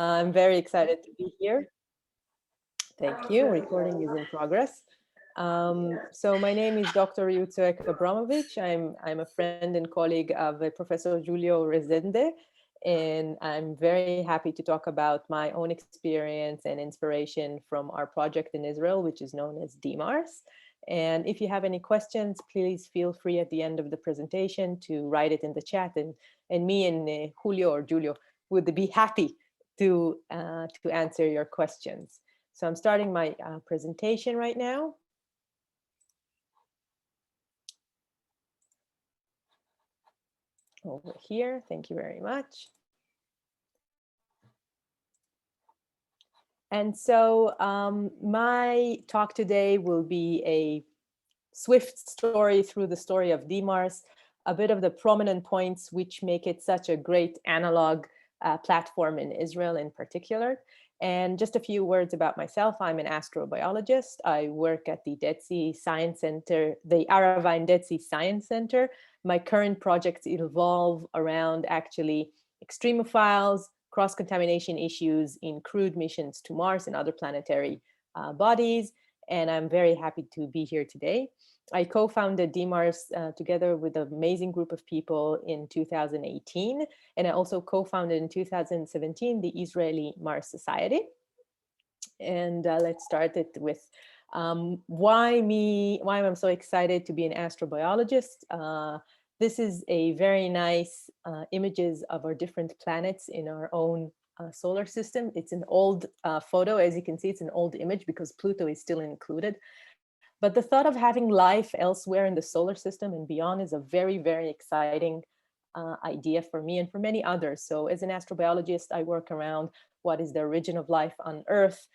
I'm very excited to be here. Thank you. Recording is in progress. So my name is Dr. Reut Abramovich. I'm a friend and colleague of Professor Giulio Resende, and I'm very happy to talk about my own experience and inspiration from our project in Israel, which is known as DMARS. And if you have any questions, please feel free at the end of the presentation to write it in the chat, and me and Julio or Giulio would be happy to answer your questions. So I'm starting my presentation right now. Over here, thank you very much. And so my talk today will be a swift story through the story of DMARS, a bit of the prominent points which make it such a great analog platform in Israel in particular. And just a few words about myself. I'm an astrobiologist. I work at the Dead Sea Science Center, the Aravine Dead Sea Science Center. My current projects evolve around actually extremophiles, cross-contamination issues in crewed missions to Mars and other planetary bodies. And I'm very happy to be here today. I co-founded DMARS together with an amazing group of people in 2018. And I also co-founded in 2017 the Israeli Mars Society. And let's start it with why I'm so excited to be an astrobiologist. This is a very nice images of our different planets in our own solar system. It's an old photo. As you can see, it's an old image because Pluto is still included. But the thought of having life elsewhere in the solar system and beyond is a very, very exciting idea for me and for many others. So as an astrobiologist, I work around what is the origin of life on Earth?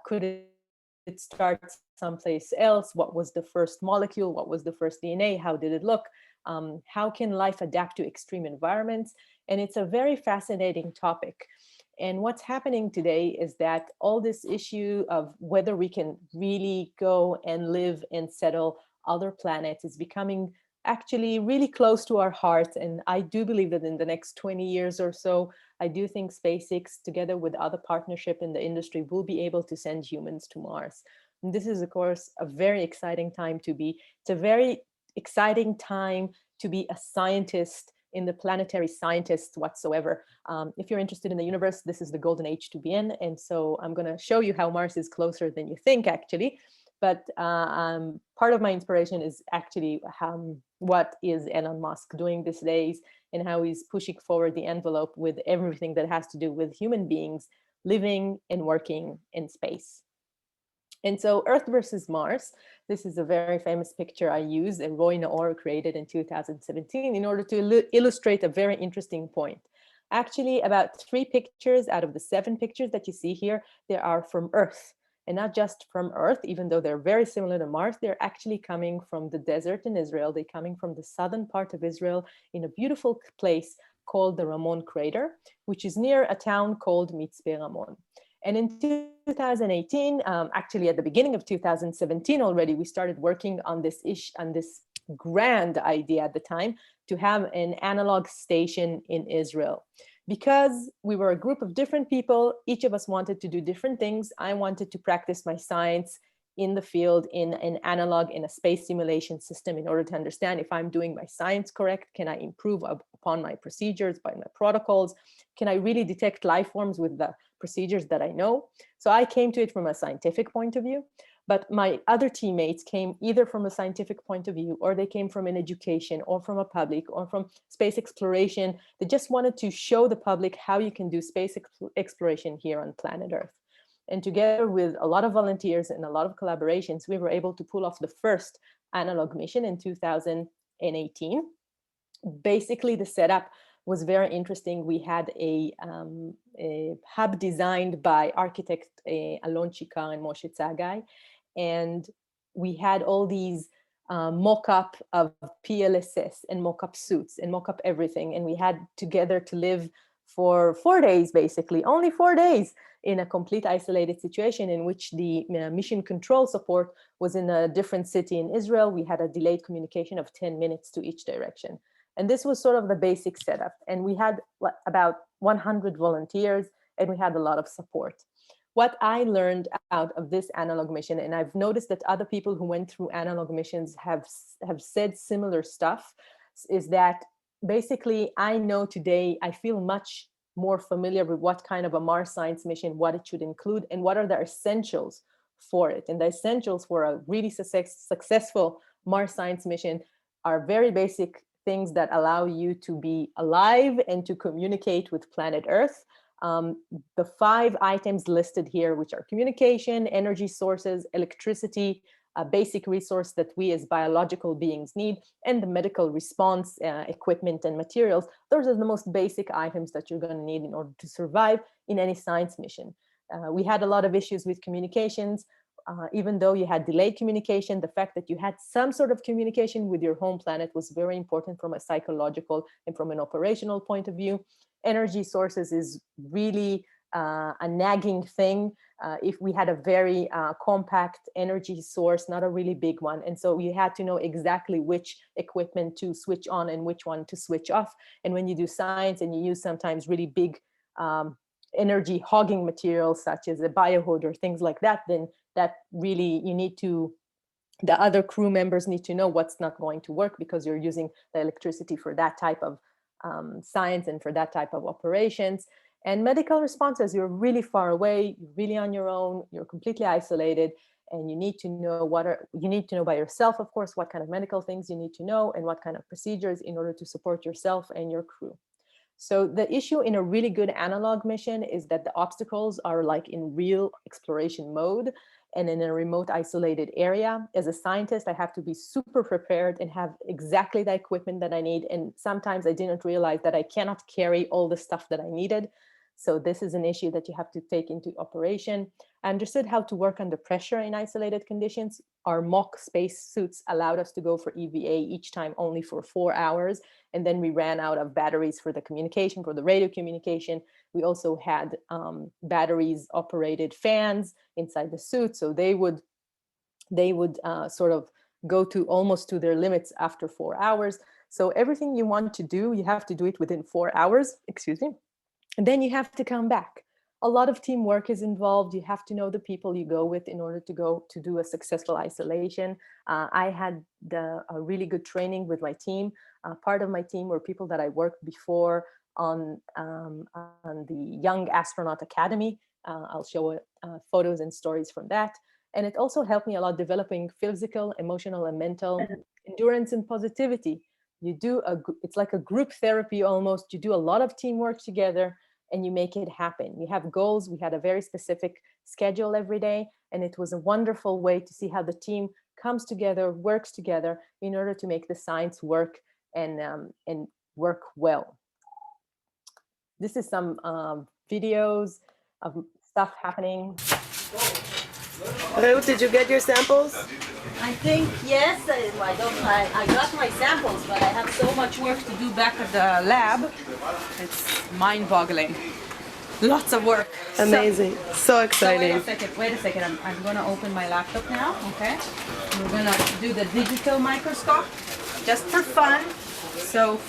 Could it start someplace else? What was the first molecule? What was the first DNA? How did it look? How can life adapt to extreme environments? And it's a very fascinating topic. And what's happening today is that all this issue of whether we can really go and live and settle other planets is becoming actually really close to our hearts. And I do believe that in the next 20 years or so, I do think SpaceX, together with other partnership in the industry, will be able to send humans to Mars. And this is, of course, a very exciting time to be. It's a very exciting time to be a scientist in the planetary scientists whatsoever. If you're interested in the universe, this is the golden age to be in. And so I'm going to show you how Mars is closer than you think, actually. But part of my inspiration is actually what is Elon Musk doing these days and how he's pushing forward the envelope with everything that has to do with human beings living and working in space. And so Earth versus Mars, this is a very famous picture I used and Roy Naor created in 2017 in order to illustrate a very interesting point. Actually, about 3 pictures out of the 7 pictures that you see here, they are from Earth. And not just from Earth, even though they're very similar to Mars, they're actually coming from the desert in Israel. They're coming from the southern part of Israel in a beautiful place called the Ramon Crater, which is near a town called Mitzpe Ramon. And in 2018, actually at the beginning of 2017 already, we started working on this grand idea at the time to have an analog station in Israel. Because we were a group of different people, each of us wanted to do different things. I wanted to practice my science in the field, in an analog, in a space simulation system in order to understand if I'm doing my science correct, can I improve upon my procedures, by my protocols? Can I really detect life forms with the procedures that I know? So I came to it from a scientific point of view, but my other teammates came either from a scientific point of view, or they came from an education, or from a public, or from space exploration. They just wanted to show the public how you can do space exploration here on planet Earth. And together with a lot of volunteers and a lot of collaborations, we were able to pull off the first analog mission in 2018. Basically, the setup was very interesting. We had a hub designed by architect Alon Chikar and Moshe Tzagai. And we had all these mock-up of PLSS and mock-up suits and mock-up everything. And we had together to live for 4 days, basically, only 4 days, in a complete isolated situation in which the mission control support was in a different city in Israel. We had a delayed communication of 10 minutes to each direction. And this was sort of the basic setup. And we had about 100 volunteers and we had a lot of support. What I learned out of this analog mission, and I've noticed that other people who went through analog missions have said similar stuff, is that basically I know today, I feel much more familiar with what kind of a Mars science mission, what it should include, and what are the essentials for it. And the essentials for a really successful Mars science mission are very basic things that allow you to be alive and to communicate with planet Earth. The 5 items listed here, which are communication, energy sources, electricity, a basic resource that we as biological beings need, and the medical response equipment and materials. Those are the most basic items that you're going to need in order to survive in any science mission. We had a lot of issues with communications. Even though you had delayed communication, the fact that you had some sort of communication with your home planet was very important from a psychological and from an operational point of view. Energy sources is really a nagging thing. If we had a very compact energy source, not a really big one. And so you had to know exactly which equipment to switch on and which one to switch off. And when you do science and you use sometimes really big energy hogging materials, such as a biohood or things like that, then that really you need to, the other crew members need to know what's not going to work, because you're using the electricity for that type of science and for that type of operations. And medical responses, you're really far away, you're really on your own, you're completely isolated, and you need to know you need to know by yourself, of course, what kind of medical things you need to know and what kind of procedures in order to support yourself and your crew. So the issue in a really good analog mission is that the obstacles are like in real exploration mode and in a remote isolated area. As a scientist, I have to be super prepared and have exactly the equipment that I need. And sometimes I didn't realize that I cannot carry all the stuff that I needed. So this is an issue that you have to take into operation. I understood how to work under pressure in isolated conditions. Our mock space suits allowed us to go for EVA each time only for 4 hours. And then we ran out of batteries for the communication, for the radio communication. We also had batteries operated fans inside the suit. So they would sort of go to almost to their limits after 4 hours. So everything you want to do, you have to do it within 4 hours, excuse me. And then you have to come back. A lot of teamwork is involved. You have to know the people you go with in order to go to do a successful isolation. I had a really good training with my team. Part of my team were people that I worked before on the Young Astronaut Academy. I'll show photos and stories from that. And it also helped me a lot developing physical, emotional, and mental endurance and positivity. It's like a group therapy almost. You do a lot of teamwork together and you make it happen. You have goals. We had a very specific schedule every day, and it was a wonderful way to see how the team comes together, works together in order to make the science work and work well. This is some videos of stuff happening. Reut, did you get your samples? I think yes. I got my samples, but I have so much work to do back at the lab. It's mind-boggling. Lots of work. Amazing. So exciting. So wait a second. I'm going to open my laptop now, okay? We're going to do the digital microscope just for fun. So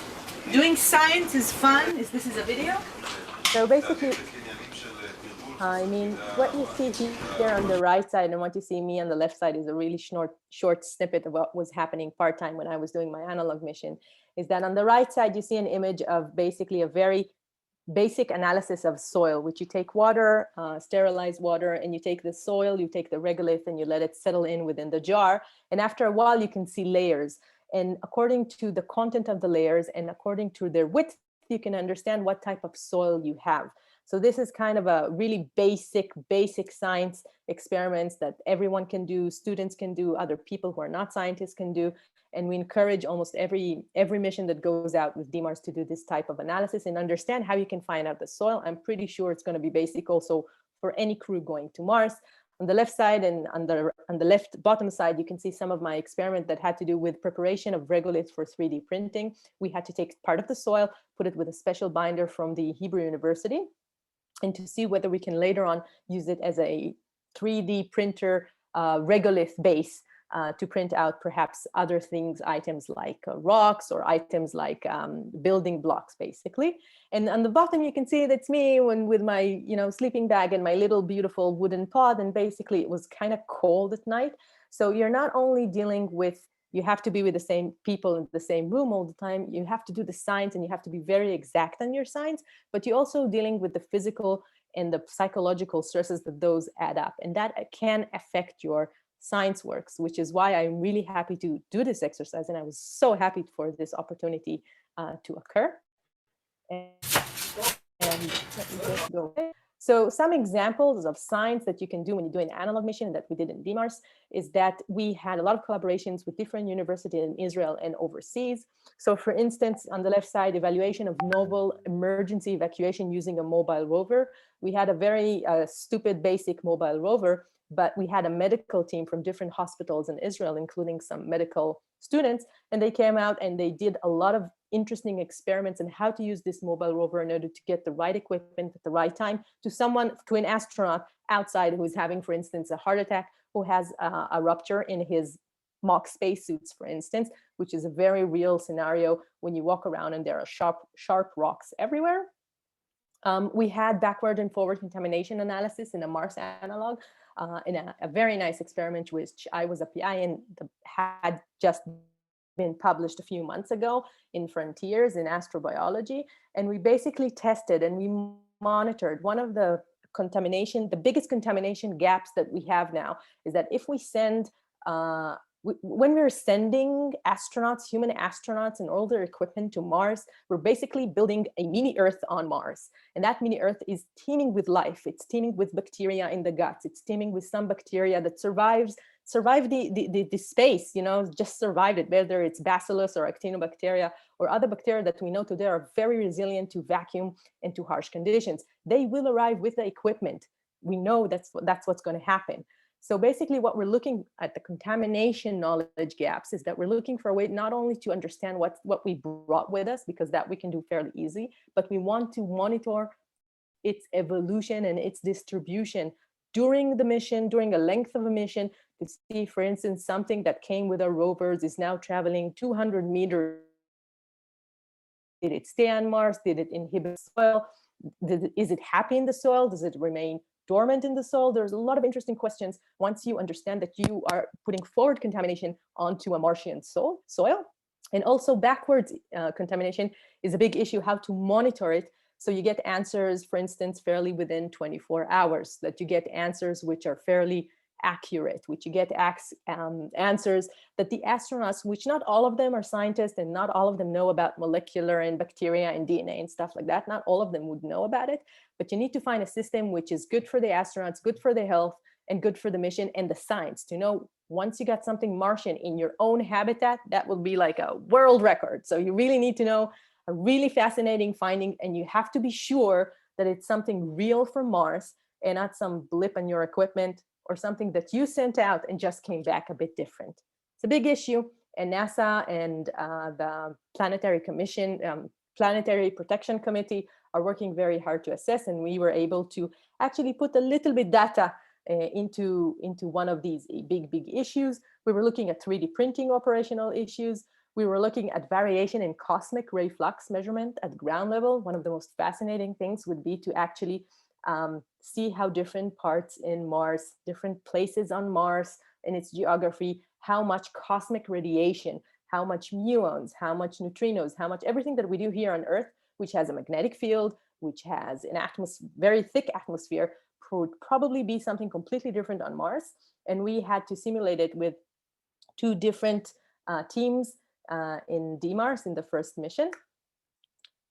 doing science is fun. This is a video? So basically, I mean, what you see here on the right side and what you see me on the left side is a really short snippet of what was happening part-time when I was doing my analog mission. Is that on the right side, you see an image of basically a very basic analysis of soil, which you take water, sterilized water, and you take the soil, you take the regolith, and you let it settle in within the jar. And after a while, you can see layers. And according to the content of the layers and according to their width, you can understand what type of soil you have. So this is kind of a really basic science experiments that everyone can do, students can do, other people who are not scientists can do. And we encourage almost every mission that goes out with DMARS to do this type of analysis and understand how you can find out the soil. I'm pretty sure it's going to be basic also for any crew going to Mars. On the left side and on the left bottom side, you can see some of my experiment that had to do with preparation of regolith for 3D printing. We had to take part of the soil, put it with a special binder from the Hebrew University, and to see whether we can later on use it as a 3D printer regolith base to print out perhaps other things, items like rocks or items like building blocks, basically. And on the bottom, you can see that's me with my, sleeping bag and my little beautiful wooden pod. And basically, it was kind of cold at night. So you're not only dealing with, you have to be with the same people in the same room all the time. You have to do the science and you have to be very exact on your science, but you're also dealing with the physical and the psychological stresses that those add up. And that can affect your science works, which is why I'm really happy to do this exercise. And I was so happy for this opportunity to occur. And let me just go. So some examples of science that you can do when you do an analog mission that we did in DMARS is that we had a lot of collaborations with different universities in Israel and overseas. So for instance, on the left side, evaluation of novel emergency evacuation using a mobile rover. We had a very stupid basic mobile rover, but we had a medical team from different hospitals in Israel, including some medical students, and they came out and they did a lot of interesting experiments on how to use this mobile rover in order to get the right equipment at the right time to an astronaut outside who is having, for instance, a heart attack, who has a rupture in his mock spacesuits, for instance, which is a very real scenario when you walk around and there are sharp rocks everywhere. We had backward and forward contamination analysis in a Mars analog in a very nice experiment, which I was a PI and had just been published a few months ago in Frontiers in Astrobiology. And we basically tested and we monitored one of the biggest contamination gaps that we have now is that if we send, when we're sending astronauts, human astronauts and all their equipment to Mars, we're basically building a mini Earth on Mars. And that mini Earth is teeming with life. It's teeming with bacteria in the guts. It's teeming with some bacteria that survived the space, just survived it, whether it's bacillus or actinobacteria or other bacteria that we know today are very resilient to vacuum and to harsh conditions. They will arrive with the equipment. We know that's what's going to happen. So basically what we're looking at the contamination knowledge gaps is that we're looking for a way not only to understand what we brought with us, because that we can do fairly easy, but we want to monitor its evolution and its distribution during the mission, during a length of a mission, to see, for instance, something that came with our rovers is now traveling 200 meters. Did it stay on Mars? Did it inhibit soil? Is it happy in the soil? Does it remain dormant in the soil? There's a lot of interesting questions once you understand that you are putting forward contamination onto a Martian soil. And also backwards contamination is a big issue, how to monitor it. So you get answers, for instance, fairly within 24 hours, that you get answers which are fairly accurate, which you get answers that the astronauts, which not all of them are scientists and not all of them know about molecular and bacteria and DNA and stuff like that. Not all of them would know about it, but you need to find a system which is good for the astronauts, good for their health, and good for the mission and the science to know once you got something Martian in your own habitat, that will be like a world record. So you really need to know a really fascinating finding, and you have to be sure that it's something real from Mars and not some blip on your equipment or something that you sent out and just came back a bit different. It's a big issue, and NASA and the Planetary Protection Committee are working very hard to assess, and we were able to actually put a little bit data into one of these big issues. We were looking at 3D printing operational issues. We were looking at variation in cosmic ray flux measurement at ground level. One of the most fascinating things would be to actually see how different parts in Mars, different places on Mars and its geography, how much cosmic radiation, how much muons, how much neutrinos, how much everything that we do here on Earth, which has a magnetic field, which has an very thick atmosphere, would probably be something completely different on Mars. And we had to simulate it with 2 different teams in DMARS in the first mission.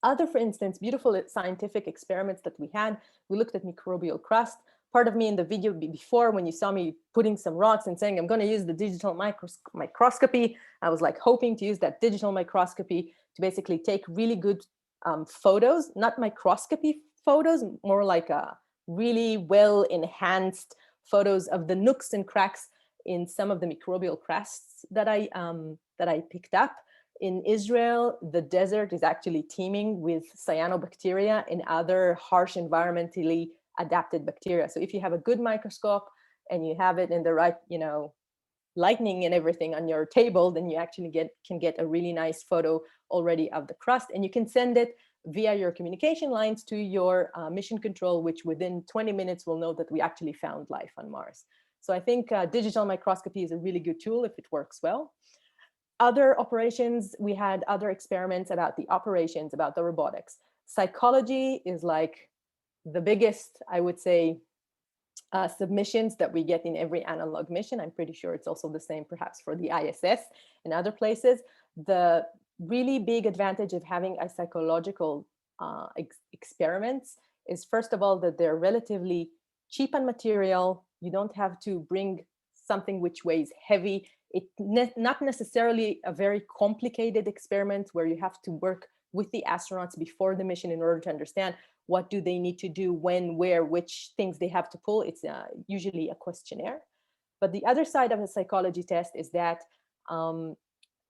Other, for instance, beautiful scientific experiments that we had, we looked at microbial crust. Part of me in the video before, when you saw me putting some rocks and saying, I'm going to use the digital microscopy, I was like hoping to use that digital microscopy to basically take really good photos, not microscopy photos, more like a really well enhanced photos of the nooks and cracks in some of the microbial crusts that I picked up. In Israel, the desert is actually teeming with cyanobacteria and other harsh environmentally adapted bacteria. So if you have a good microscope and you have it in the right, lightning and everything on your table, then you actually can get a really nice photo already of the crust, and you can send it via your communication lines to your mission control, which within 20 minutes will know that we actually found life on Mars. So I think digital microscopy is a really good tool if it works well. Other operations, we had other experiments about the operations, about the robotics. Psychology is like the biggest, I would say, submissions that we get in every analog mission. I'm pretty sure it's also the same perhaps for the ISS and other places. The really big advantage of having a psychological experiments is, first of all, that they're relatively cheap on material. You don't have to bring something which weighs heavy. It's not necessarily a very complicated experiment where you have to work with the astronauts before the mission in order to understand what do they need to do, when, where, which things they have to pull. It's usually a questionnaire. But the other side of a psychology test is that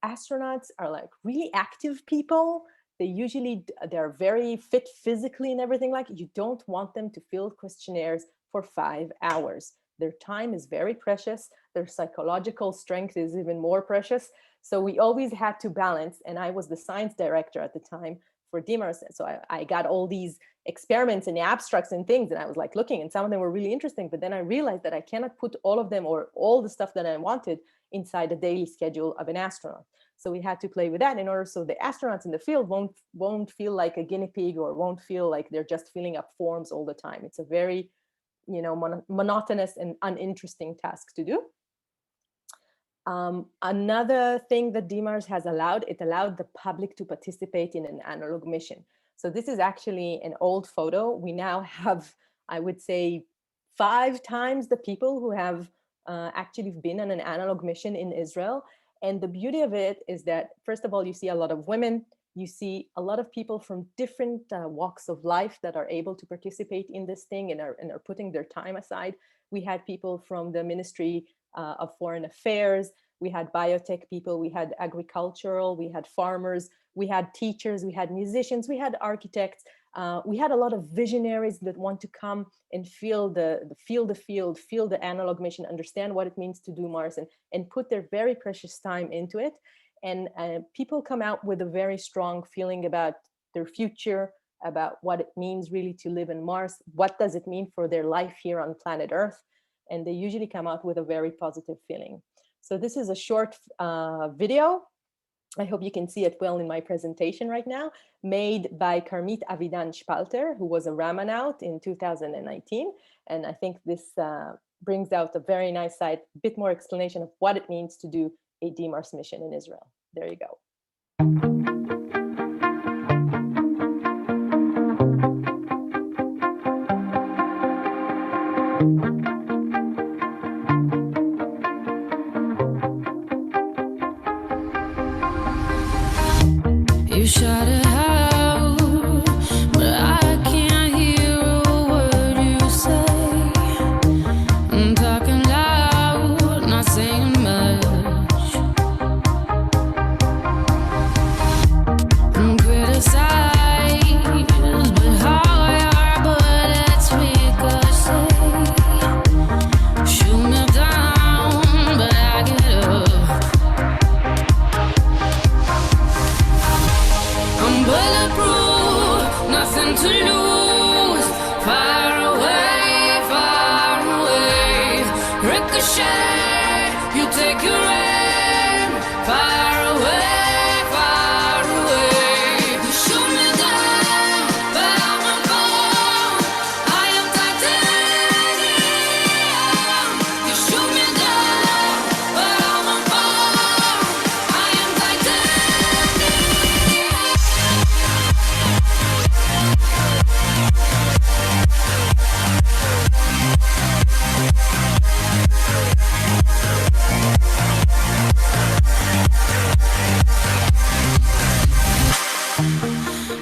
astronauts are like really active people. They're very fit physically and everything. Like, you don't want them to fill questionnaires for 5 hours. Their time is very precious. Their psychological strength is even more precious. So we always had to balance, and I was the science director at the time for DMARS. So I got all these experiments and abstracts and things, and I was like looking, and some of them were really interesting, but then I realized that I cannot put all of them or all the stuff that I wanted inside the daily schedule of an astronaut. So we had to play with that in order so the astronauts in the field won't feel like a guinea pig, or won't feel like they're just filling up forms all the time. It's a very, monotonous and uninteresting task to do. Another thing that DMARS has allowed, it allowed the public to participate in an analog mission. So this is actually an old photo. We now have, I would say, 5 times the people who have actually been on an analog mission in Israel. And the beauty of it is that, first of all, you see a lot of women. You see a lot of people from different walks of life that are able to participate in this thing and are putting their time aside. We had people from the Ministry of Foreign Affairs. We had biotech people, we had agricultural, we had farmers, we had teachers, we had musicians, we had architects. We had a lot of visionaries that want to come and feel the field, feel the analog mission, understand what it means to do Mars, and put their very precious time into it. And people come out with a very strong feeling about their future, about what it means really to live in Mars. What does it mean for their life here on planet Earth? And they usually come out with a very positive feeling. So this is a short video. I hope you can see it well in my presentation right now, made by Karmit Avidan-Spalter, who was a Ramanaut in 2019. And I think this brings out a very nice side, a bit more explanation of what it means to do a DMARS mission in Israel. There you go. You shout it out, but I can't hear a word you say. I'm talking loud, not saying much. I'm criticized, but how your bullets ricochet. Shoot me down, but I get up. I'm bulletproof, nothing to lose. Far away, ricochet. You take your aim. Far away. You shoot me down, but I'm a bomb. I am titanium. You shoot me down, but I'm a bomb. I am titanium.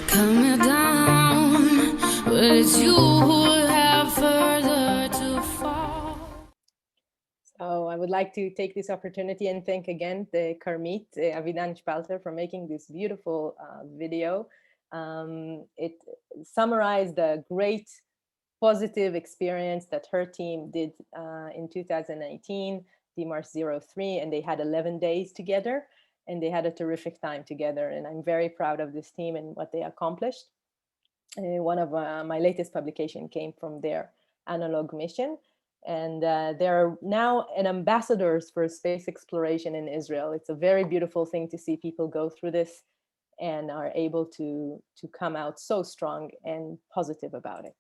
Coming down, but it's you who have further to fall. So I would like to take this opportunity and thank again the Karmit Avidan-Spalter for making this beautiful video. It summarized a great positive experience that her team did in 2019. DMARS 03, and they had 11 days together, and they had a terrific time together. And I'm very proud of this team and what they accomplished. One of my latest publication came from their analog mission. And they're now an ambassadors for space exploration in Israel. It's a very beautiful thing to see people go through this and are able to come out so strong and positive about it.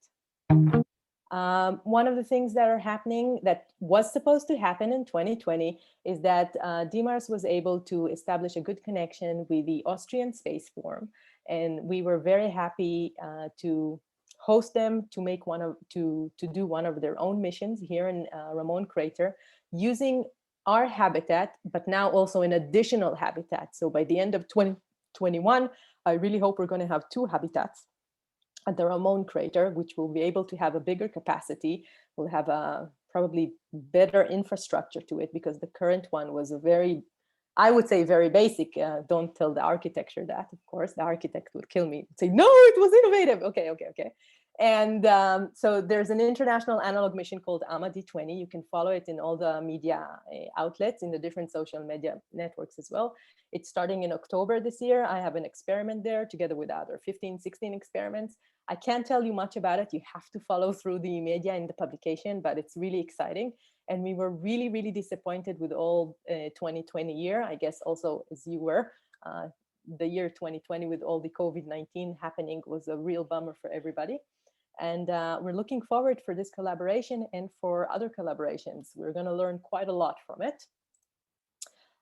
One of the things that are happening that was supposed to happen in 2020 is that DMARS was able to establish a good connection with the Austrian Space Forum. And we were very happy to host them to make to do one of their own missions here in Ramon Crater using our habitat, but now also an additional habitat. So by the end of 2021, I really hope we're going to have 2 habitats at the Ramon Crater, which will be able to have a bigger capacity. We'll have a probably better infrastructure to it, because the current one was a very, I would say, very basic. Don't tell the architecture that, of course. The architect would kill me. Say, no, it was innovative. Okay. And so there's an international analog mission called AMA-D20. You can follow it in all the media outlets, in the different social media networks as well. It's starting in October this year. I have an experiment there together with other 15, 16 experiments. I can't tell you much about it. You have to follow through the media and the publication, but it's really exciting. And we were really, really disappointed with all 2020 year, I guess also as you were. The year 2020 with all the COVID-19 happening was a real bummer for everybody. And we're looking forward for this collaboration and for other collaborations. We're going to learn quite a lot from it.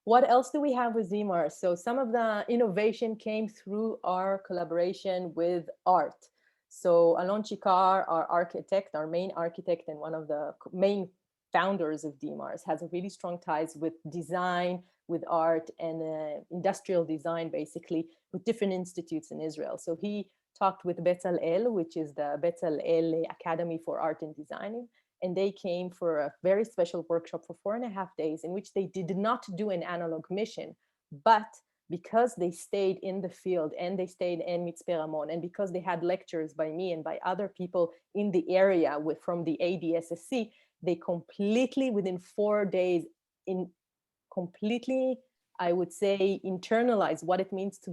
What else do we have with DMARS? So some of the innovation came through our collaboration with art. So Alon Chikar, our architect, our main architect and one of the main founders of DMARS, has a really strong ties with design, with art and industrial design, basically, with different institutes in Israel. So he talked with Bezalel, which is the Bezalel Academy for Art and Design. And they came for a very special workshop for 4.5 days in which they did not do an analog mission, but because they stayed in the field and they stayed in Mitzpe Ramon, and because they had lectures by me and by other people in the area from the ADSSC, they completely, within 4 days, completely, I would say, internalize what it means to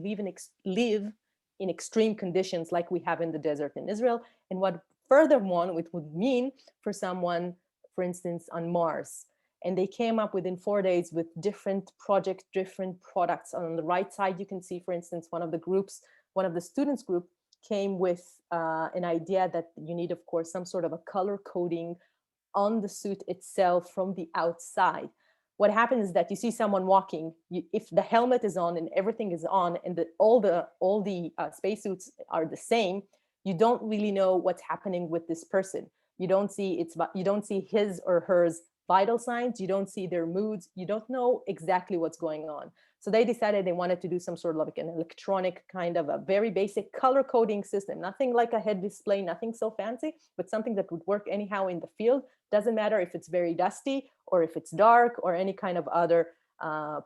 live in extreme conditions like we have in the desert in Israel, and what furthermore it would mean for someone, for instance, on Mars. And they came up within 4 days with different projects, different products. On the right side, you can see, for instance, one of the students group came with an idea that you need, of course, some sort of a color coding on the suit itself from the outside. What happens is that you see someone walking, if the helmet is on and everything is on and all the spacesuits are the same, you don't really know what's happening with this person. You don't see his or hers vital signs. You don't see their moods. You don't know exactly what's going on. So they decided they wanted to do some sort of like an electronic kind of a very basic color coding system, nothing like a head display, nothing so fancy, but something that would work anyhow in the field. Doesn't matter if it's very dusty or if it's dark or any kind of other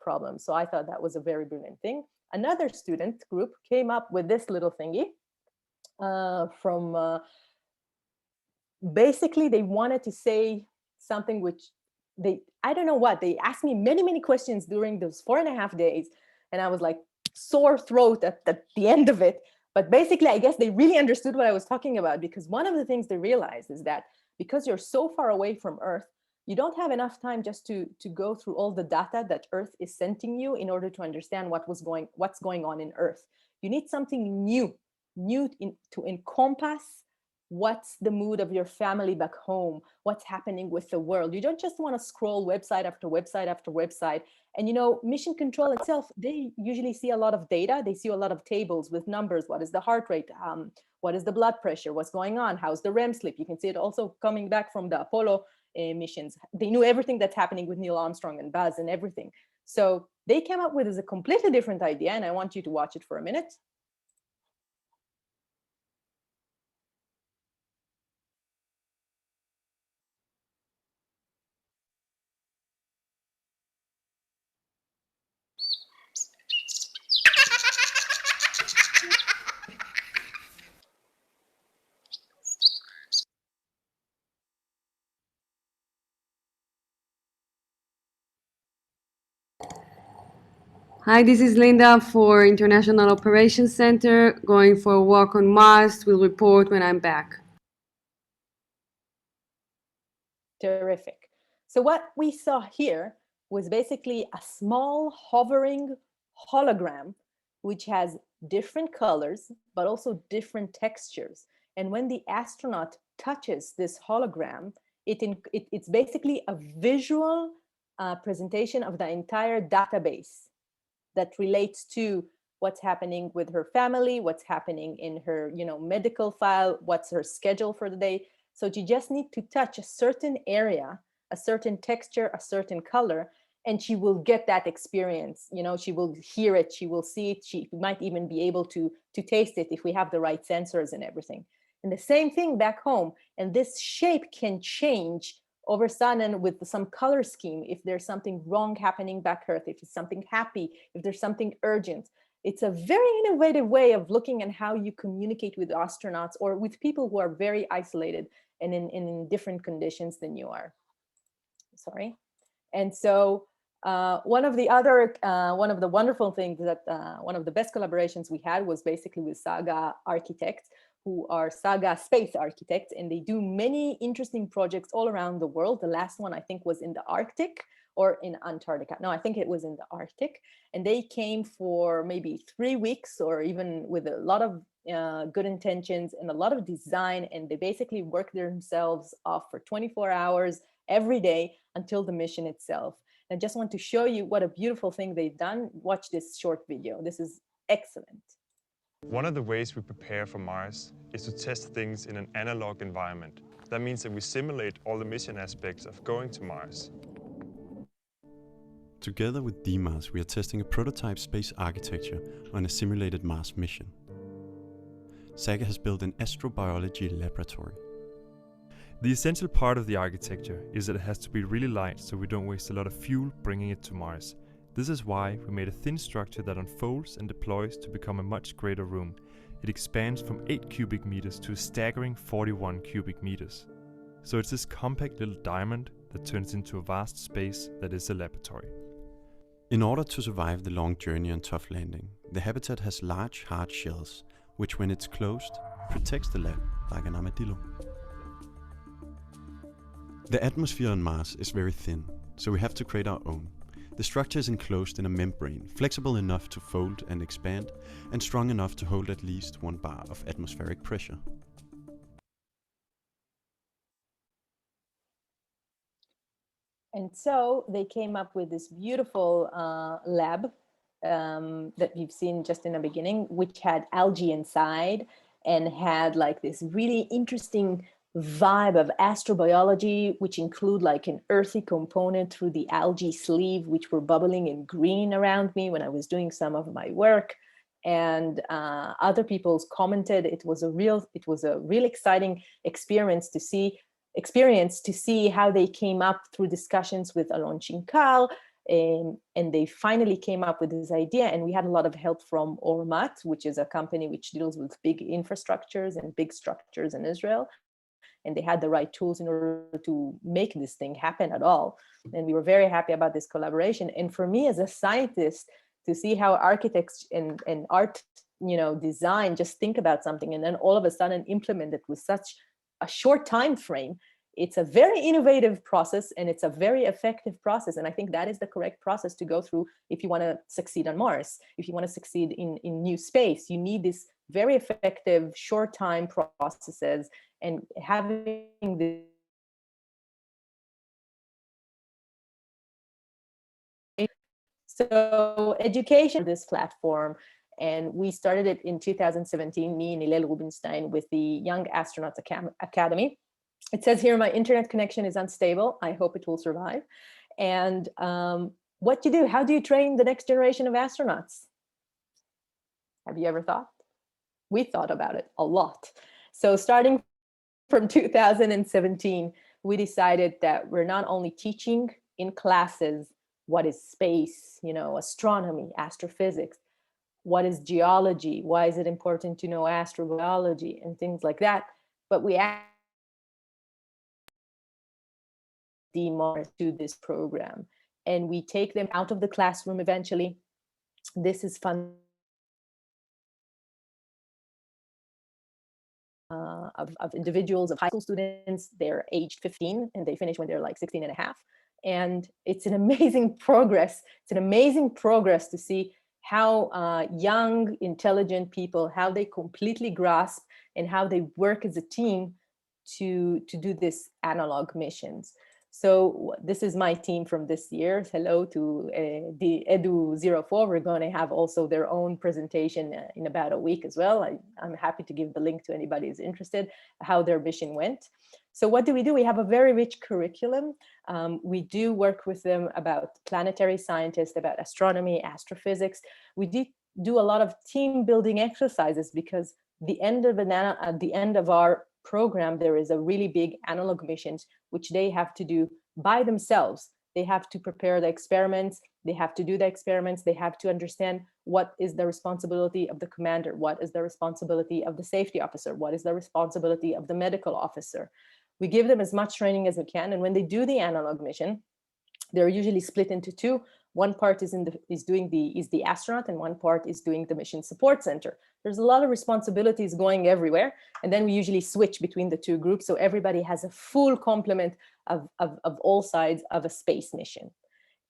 problem. So I thought that was a very brilliant thing. Another student group came up with this little thingy basically they wanted to say something which I don't know what, they asked me many questions during those 4.5 days. And I was like sore throat at the end of it. But basically, I guess they really understood what I was talking about, because one of the things they realized is that because you're so far away from Earth, you don't have enough time just to go through all the data that Earth is sending you in order to understand what's going on in Earth. You need something new to encompass what's the mood of your family back home, what's happening with the world. You don't just want to scroll website after website after website. And mission control itself, they usually see a lot of data. They see a lot of tables with numbers. What is the heart rate? What is the blood pressure? What's going on? How's the REM sleep? You can see it also coming back from the Apollo missions. They knew everything that's happening with Neil Armstrong and Buzz and everything. So they came up with a completely different idea, and I want you to watch it for a minute. Hi, this is Linda for International Operations Center. Going for a walk on Mars. Will report when I'm back. Terrific. So what we saw here was basically a small hovering hologram, which has different colors, but also different textures. And when the astronaut touches this hologram, it's basically a visual presentation of the entire database that relates to what's happening with her family, what's happening in her, medical file, what's her schedule for the day. So you just need to touch a certain area, a certain texture, a certain color, and she will get that experience. She will hear it, she will see it, she might even be able to taste it if we have the right sensors and everything. And the same thing back home. And this shape can change over a sudden with some color scheme, if there's something wrong happening back Earth, if it's something happy, if there's something urgent. It's a very innovative way of looking at how you communicate with astronauts or with people who are very isolated and in different conditions than you are. Sorry. And so one of the wonderful things that one of the best collaborations we had was basically with Saga Architects, who are Saga Space Architects, and they do many interesting projects all around the world. The last one I think was in the Arctic or in Antarctica. No, I think it was in the Arctic. And they came for maybe 3 weeks or even with a lot of good intentions and a lot of design. And they basically work themselves off for 24 hours every day until the mission itself. And I just want to show you what a beautiful thing they've done. Watch this short video. This is excellent. One of the ways we prepare for Mars is to test things in an analog environment. That means that we simulate all the mission aspects of going to Mars. Together with DMARS, we are testing a prototype space architecture on a simulated Mars mission. Saga has built an astrobiology laboratory. The essential part of the architecture is that it has to be really light so we don't waste a lot of fuel bringing it to Mars. This is why we made a thin structure that unfolds and deploys to become a much greater room. It expands from 8 cubic meters to a staggering 41 cubic meters. So it's this compact little diamond that turns into a vast space that is a laboratory. In order to survive the long journey and tough landing, the habitat has large hard shells, which when it's closed, protects the lab like an armadillo. The atmosphere on Mars is very thin, so we have to create our own. The structure is enclosed in a membrane, flexible enough to fold and expand, and strong enough to hold at least 1 bar of atmospheric pressure. And so they came up with this beautiful lab that you've seen just in the beginning, which had algae inside and had like this really interesting vibe of astrobiology, which include like an earthy component through the algae sleeve, which were bubbling in green around me when I was doing some of my work. And other people commented it was a real exciting experience to see how they came up through discussions with Alon Shinkal, and they finally came up with this idea. And we had a lot of help from Ormat, which is a company which deals with big infrastructures and big structures in Israel. And they had the right tools in order to make this thing happen at all. And we were very happy about this collaboration. And for me as a scientist, to see how architects and art, design, just think about something and then all of a sudden implement it with such a short time frame, it's a very innovative process and it's a very effective process. And I think that is the correct process to go through if you want to succeed on Mars. If you want to succeed in new space, you need this very effective short time processes and having the so education this platform. And we started it in 2017, me and Hillel Rubinstein, with the Young Astronauts Academy. It says here, my internet connection is unstable. I hope it will survive. And what you do, how do you train the next generation of astronauts? Have you ever thought? We thought about it a lot. So starting from 2017, we decided that we're not only teaching in classes what is space, astronomy, astrophysics, what is geology, why is it important to know astrobiology and things like that, but we add DMARS to this program. And we take them out of the classroom eventually, This is fun. Of individuals, of high school students. They're aged 15 and they finish when they're like 16 and a half. And it's an amazing progress. It's an amazing progress to see how young, intelligent people, how they completely grasp and how they work as a team to do this analog missions. So this is my team from this year. Hello to the Edu04. We're going to have also their own presentation in about a week as well. I'm happy to give the link to anybody who's interested, how their mission went. So what do? We have a very rich curriculum. We do work with them about planetary scientists, about astronomy, astrophysics. We do a lot of team building exercises because at the end of our program, there is a really big analog missions, which they have to do by themselves. They have to prepare the experiments. They have to do the experiments. They have to understand what is the responsibility of the commander, what is the responsibility of the safety officer, what is the responsibility of the medical officer. We give them as much training as we can. And when they do the analog mission, they're usually split into two. One part is the astronaut, and one part is doing the mission support center. There's a lot of responsibilities going everywhere, and then we usually switch between the two groups, so everybody has a full complement of all sides of a space mission.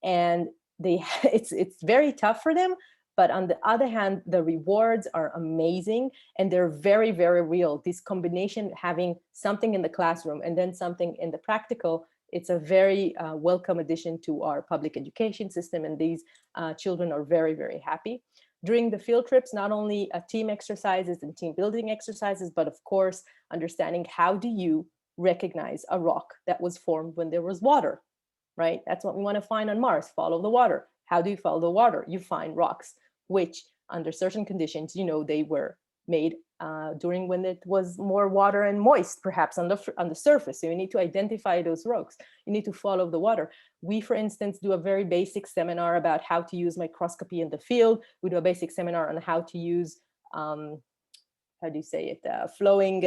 And it's very tough for them, but on the other hand, the rewards are amazing and they're very, very real. This combination, having something in the classroom and then something in the practical, it's a very welcome addition to our public education system, and these children are very, very happy. During the field trips, not only team exercises and team building exercises, but of course, understanding how do you recognize a rock that was formed when there was water, right? That's what we want to find on Mars, follow the water. How do you follow the water? You find rocks, which under certain conditions, they were made during when it was more water and moist, perhaps on the surface. So you need to identify those rocks. You need to follow the water. We, for instance, do a very basic seminar about how to use microscopy in the field. We do a basic seminar on how to use, how do you say it, flowing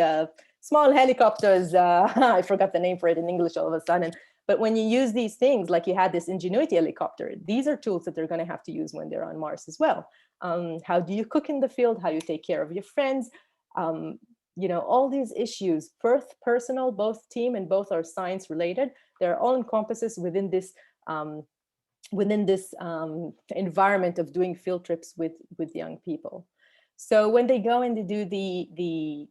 small helicopters. I forgot the name for it in English all of a sudden. But when you use these things, like you had this Ingenuity helicopter, these are tools that they're going to have to use when they're on Mars as well. How do you cook in the field? How you take care of your friends? All these issues, personal, both team and both are science related. They're all encompasses within this environment of doing field trips with young people. So when they go and they do the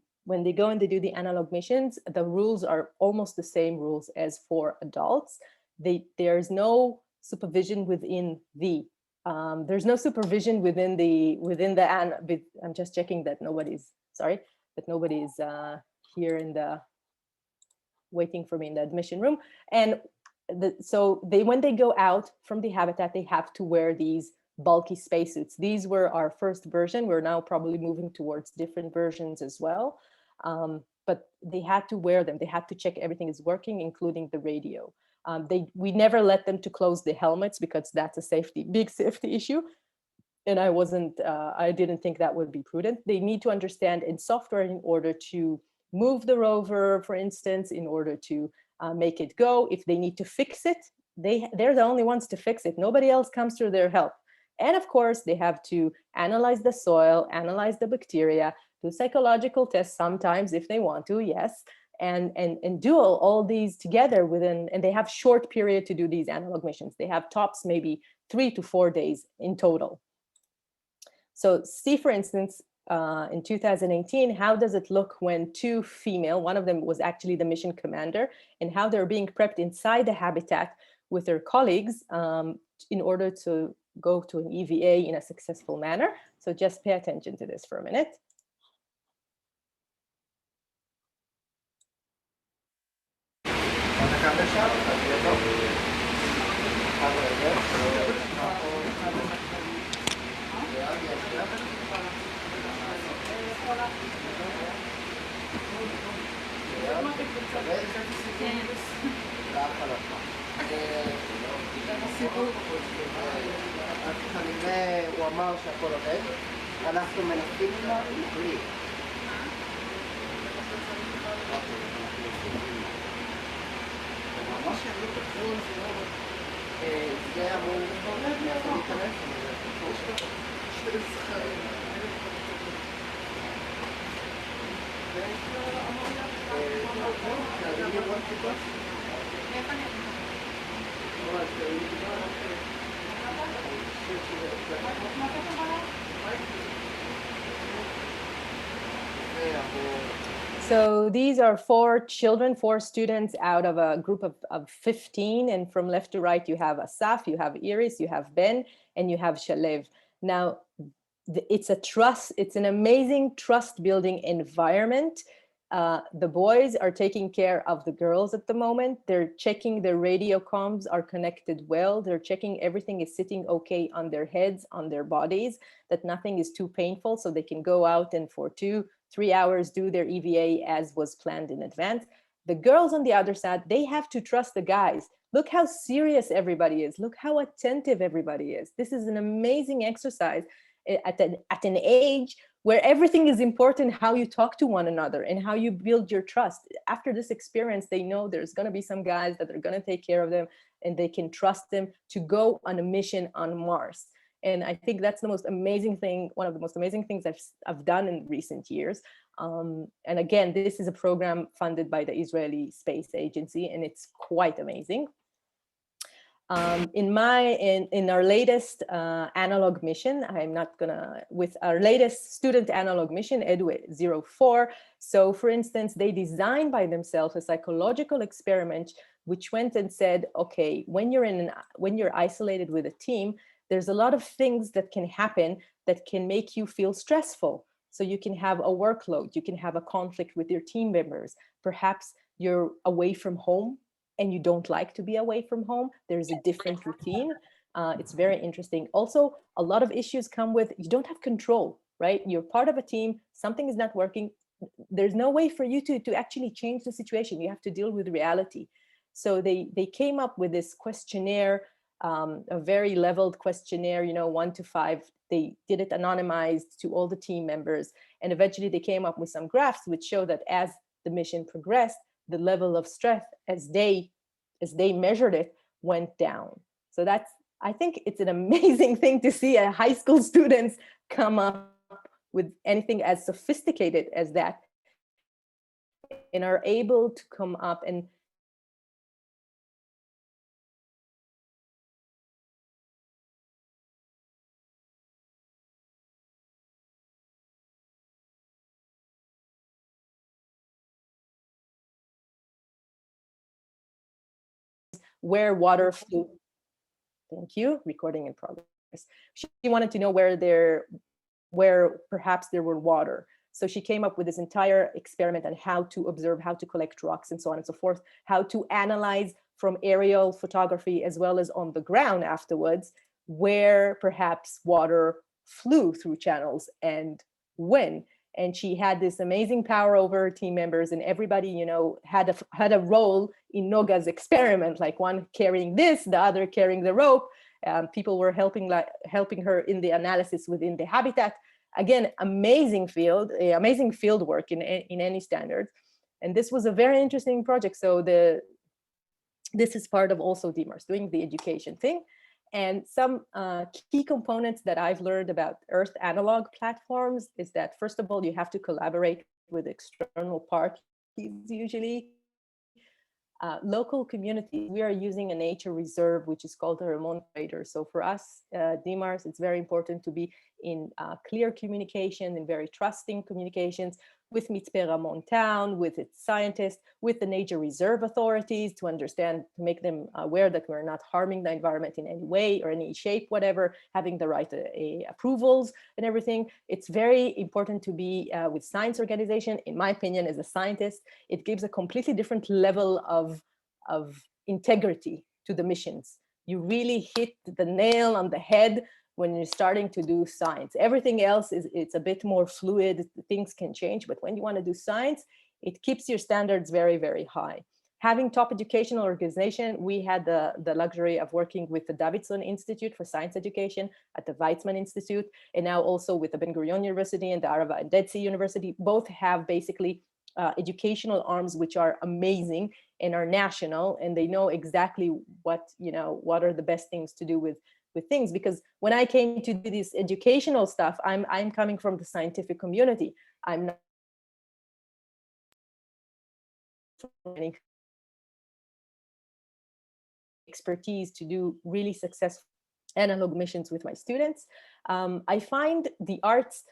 analog missions, the rules are almost the same rules as for adults. There's no supervision within the I'm just checking that nobody's here in the waiting for me in the admission room. And when they go out from the habitat, they have to wear these bulky spacesuits. These were our first version. We're now probably moving towards different versions as well. But they had to wear them. They had to check everything is working, including the radio. We never let them to close the helmets because that's a big safety issue. And I didn't think that would be prudent. They need to understand in software in order to move the rover, for instance, in order to make it go. If they need to fix it, they're the only ones to fix it. Nobody else comes to their help. And of course, they have to analyze the soil, analyze the bacteria, do psychological tests sometimes if they want to, yes, and do all these together and they have short period to do these analog missions. They have tops maybe 3 to 4 days in total. So see, for instance, in 2018, how does it look when two female, one of them was actually the mission commander, and how they're being prepped inside the habitat with their colleagues in order to go to an EVA in a successful manner. So just pay attention to this for a minute. הוא אמר שהכל עובד, אנחנו מנסים בלי. זה אמור להיכנס. So these are 4 children, 4 students out of a group of 15. And from left to right, you have Asaf, you have Iris, you have Ben, and you have Shalev. Now, it's an amazing trust building environment. The boys are taking care of the girls at the moment. They're checking their radio comms are connected well. They're checking everything is sitting okay on their heads, on their bodies, that nothing is too painful, so they can go out and for 2-3 hours do their EVA as was planned in advance. The girls on the other side, they have to trust the guys. Look how serious everybody is. Look how attentive everybody is. This is an amazing exercise at an age where everything is important, how you talk to one another and how you build your trust. After this experience, they know there's going to be some guys that are going to take care of them and they can trust them to go on a mission on Mars. And I think that's the most amazing thing, one of the most amazing things I've done in recent years. And again, this is a program funded by the Israeli Space Agency, and it's quite amazing. In our latest analog mission, with our latest student analog mission, EDU-04. So for instance, they designed by themselves a psychological experiment, which went and said, okay, when you're isolated with a team, there's a lot of things that can happen that can make you feel stressful. So you can have a workload, you can have a conflict with your team members. Perhaps you're away from home and you don't like to be away from home. There's a different routine. It's very interesting. Also, a lot of issues come with, you don't have control, right? You're part of a team, something is not working. There's no way for you to actually change the situation. You have to deal with reality. So they came up with this questionnaire, a very leveled questionnaire, 1 to 5. They did it anonymized to all the team members. And eventually they came up with some graphs which show that as the mission progressed, the level of stress as they measured it went down. So I think it's an amazing thing to see high school students come up with anything as sophisticated as that and are able to come up and where water flew. Thank you. Recording in progress. She wanted to know where perhaps there were water. So she came up with this entire experiment on how to observe, how to collect rocks and so on and so forth, how to analyze from aerial photography as well as on the ground afterwards, where perhaps water flew through channels and when. And she had this amazing power over her team members, and everybody, had a role in Noga's experiment, like one carrying this, the other carrying the rope. People were helping her in the analysis within the habitat. Again, amazing field work in any standards. And this was a very interesting project. So this is part of also DMARS, doing the education thing. And some key components that I've learned about Earth analog platforms is that, first of all, you have to collaborate with external parties usually. Local communities, we are using a nature reserve, which is called a remote trader. So for us, DMARS, it's very important to be in clear communication and very trusting communications with Mitzpe Ramon town, with its scientists, with the nature reserve authorities to understand, to make them aware that we're not harming the environment in any way or any shape, whatever, having the right approvals and everything. It's very important to be with science organization. In my opinion, as a scientist, it gives a completely different level of integrity to the missions. You really hit the nail on the head when you're starting to do science. Everything else it's a bit more fluid, things can change, but when you want to do science, it keeps your standards very, very high. Having top educational organization, we had the luxury of working with the Davidson Institute for Science Education at the Weizmann Institute, and now also with the Ben Gurion University and the Arava and Dead Sea University. Both have basically educational arms which are amazing and are national, and they know exactly what are the best things to do with things, because when I came to do this educational stuff, I'm coming from the scientific community. I'm not expertise to do really successful analog missions with my students. I find the arts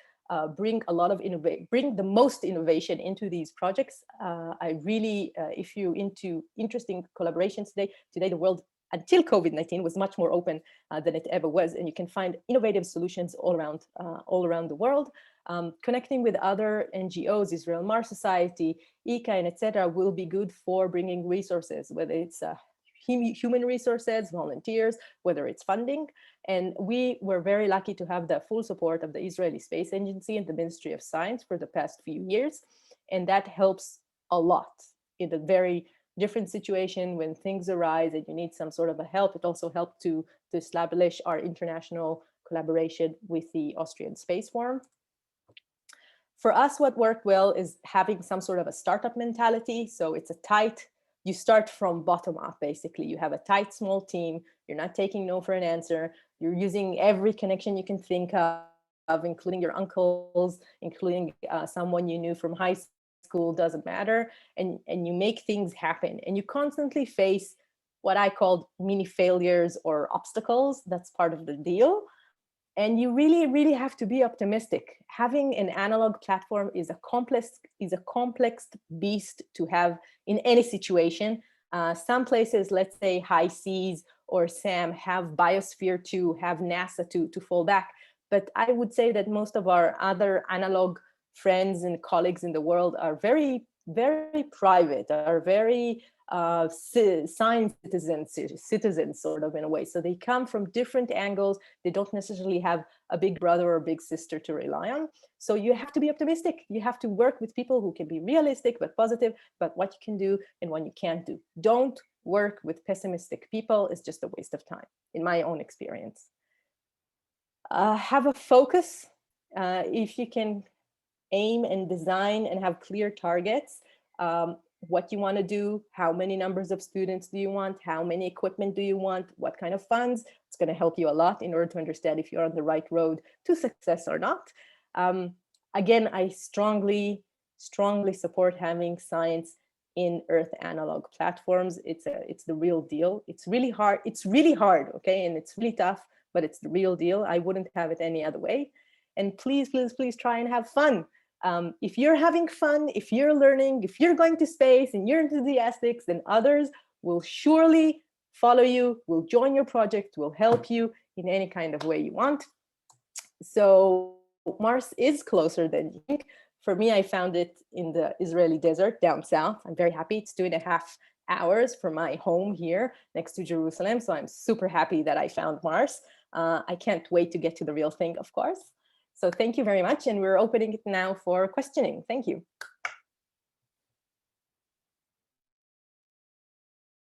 bring a lot of bring the most innovation into these projects. I really, if you're into interesting collaborations today the world until COVID-19 was much more open than it ever was, and you can find innovative solutions all around the world. Connecting with other NGOs, Israel Mars Society, ICA, and etc., will be good for bringing resources, whether it's human resources, volunteers, whether it's funding. And we were very lucky to have the full support of the Israeli Space Agency and the Ministry of Science for the past few years. And that helps a lot in a very different situation when things arise and you need some sort of a help. It also helped to establish our international collaboration with the Austrian Space Forum. For us, what worked well is having some sort of a startup mentality. So it's you start from bottom up, basically. You have a tight, small team. You're not taking no for an answer. You're using every connection you can think of, including your uncles, including someone you knew from high school, doesn't matter. And you make things happen. And you constantly face what I called mini failures or obstacles. That's part of the deal. And you really, really have to be optimistic. Having an analog platform is a complex beast to have in any situation. Some places, let's say high seas or SAM, have biosphere to have NASA to fall back. But I would say that most of our other analog friends and colleagues in the world are very, very private, are very science citizens sort of in a way. So they come from different angles. They don't necessarily have a big brother or big sister to rely on. So you have to be optimistic. You have to work with people who can be realistic but positive about what you can do and what you can't do. Don't work with pessimistic people. It's just a waste of time, in my own experience. Have a focus. If you can aim and design and have clear targets, what you want to do, how many numbers of students do you want, how many equipment do you want, what kind of funds. It's going to help you a lot in order to understand if you're on the right road to success or not. Again, I strongly support having science in Earth analog platforms. It's the real deal. It's really hard, okay? And it's really tough, but it's the real deal. I wouldn't have it any other way. And please, please, please try and have fun. If you're having fun, if you're learning, if you're going to space and you're enthusiastic, then others will surely follow you, will join your project, will help you in any kind of way you want. So Mars is closer than you think. For me, I found it in the Israeli desert down south. I'm very happy. It's 2.5 hours from my home here next to Jerusalem. So I'm super happy that I found Mars. I can't wait to get to the real thing, of course. So thank you very much. And we're opening it now for questioning. Thank you.